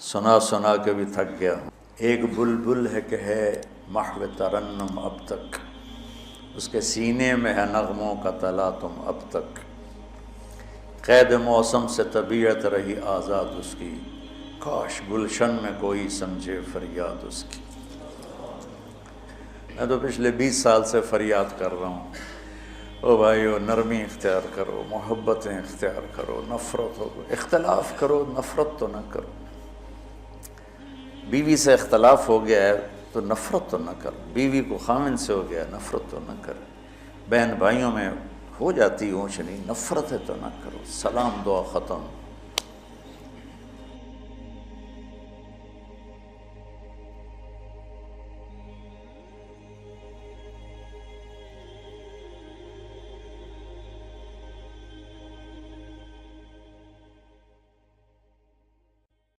سنا سنا کے بھی تھک گیا ہوں۔ ایک بلبل ہے کہ ہے محو ترنم اب تک، اس کے سینے میں ہے نغموں کا تلاطم اب تک، قید موسم سے طبیعت رہی آزاد اس کی، کاش گلشن میں کوئی سمجھے فریاد اس کی۔ میں تو پچھلے 20 سال سے فریاد کر رہا ہوں، او بھائیو نرمی اختیار کرو، محبتیں اختیار کرو، نفرت ہو، اختلاف کرو، نفرت تو نہ کرو۔ بیوی سے اختلاف ہو گیا ہے تو نفرت تو نہ کرو، بیوی کو خامن سے ہو گیا ہے نفرت تو نہ کرو، بہن بھائیوں میں ہو جاتی اونچ نہیں، نفرت ہے تو نہ کرو، سلام دعا ختم۔